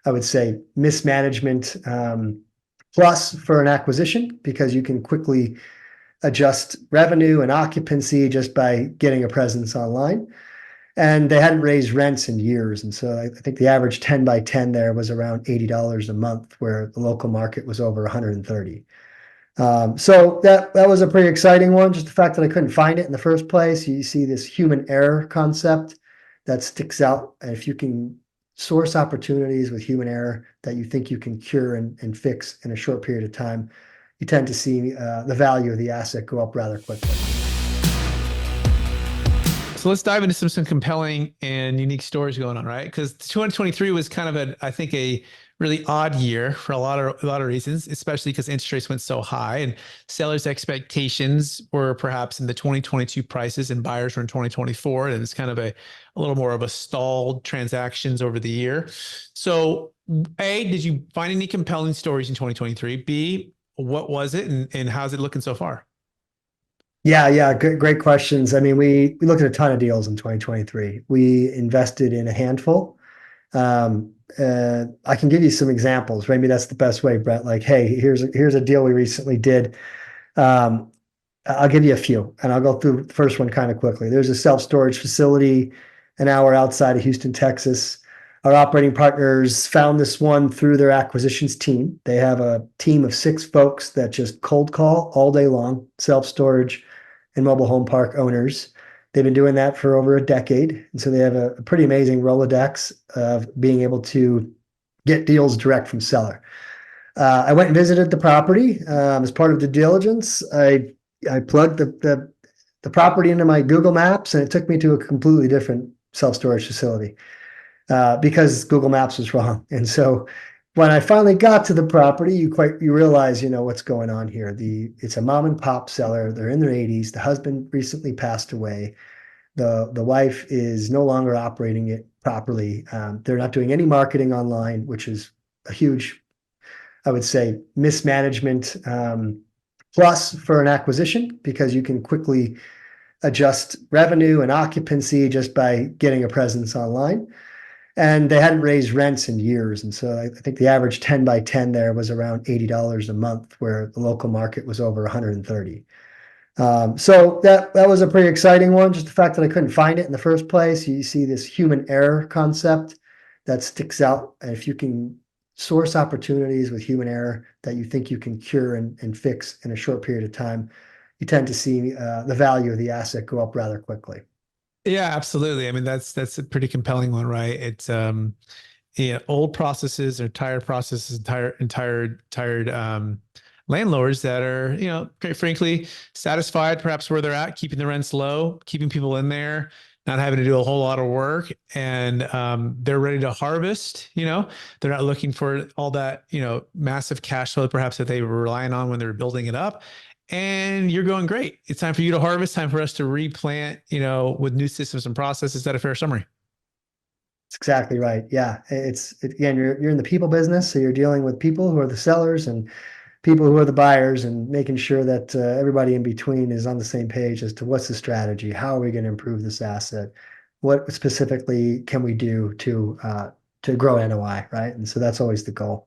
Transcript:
I would say, mismanagement plus for an acquisition, because you can quickly adjust revenue and occupancy just by getting a presence online. And they hadn't raised rents in years. And so I think the average 10 by 10 there was around $80 a month, where the local market was over 130. So that was a pretty exciting one. Just the fact that I couldn't find it in the first place. You see this human error concept that sticks out. And if you can source opportunities with human error that you think you can cure and fix in a short period of time, you tend to see the value of the asset go up rather quickly. So let's dive into some compelling and unique stories going on, right? Because 2023 was kind of I think a really odd year for a lot of reasons, especially because interest rates went so high and sellers' expectations were perhaps in the 2022 prices and buyers were in 2024. And it's kind of a little more of a stalled transactions over the year. So A, did you find any compelling stories in 2023? B, what was it and how's it looking so far? Yeah, great questions. I mean, we looked at a ton of deals in 2023. We invested in a handful. I can give you some examples. Maybe that's the best way, Brett. Like, hey, here's a deal we recently did. I'll give you a few, and I'll go through the first one kind of quickly. There's a self-storage facility an hour outside of Houston, Texas. Our operating partners found this one through their acquisitions team. They have a team of 6 folks that just cold call all day long, self-storage and mobile home park owners. They've been doing that for over a decade. And so they have a pretty amazing Rolodex of being able to get deals direct from seller. I went and visited the property as part of due diligence. I plugged the property into my Google Maps, and it took me to a completely different self-storage facility because Google Maps was wrong. And so when I finally got to the property, you realize, what's going on here. It's a mom and pop seller. They're in their 80s. The husband recently passed away. The wife is no longer operating it properly. They're not doing any marketing online, which is a huge, I would say, mismanagement plus for an acquisition, because you can quickly adjust revenue and occupancy just by getting a presence online. And they hadn't raised rents in years. And so I think the average 10 by 10 there was around $80 a month, where the local market was over 130. So that was a pretty exciting one. Just the fact that I couldn't find it in the first place. You see this human error concept that sticks out. And if you can source opportunities with human error that you think you can cure and fix in a short period of time, you tend to see the value of the asset go up rather quickly. Yeah, absolutely. I mean, that's a pretty compelling one, right? It's old processes or tired processes, tired landlords that are, quite frankly, satisfied perhaps where they're at, keeping the rents low, keeping people in there, not having to do a whole lot of work, and they're ready to harvest. They're not looking for all that, massive cash flow perhaps that they were relying on when they were building it up. And you're going, great. It's time for you to harvest, time for us to replant, with new systems and processes. Is that a fair summary? That's exactly right. Yeah. Again, you're in the people business. So you're dealing with people who are the sellers and people who are the buyers, and making sure that everybody in between is on the same page as to what's the strategy, how are we going to improve this asset, what specifically can we do to grow NOI, right? And so that's always the goal.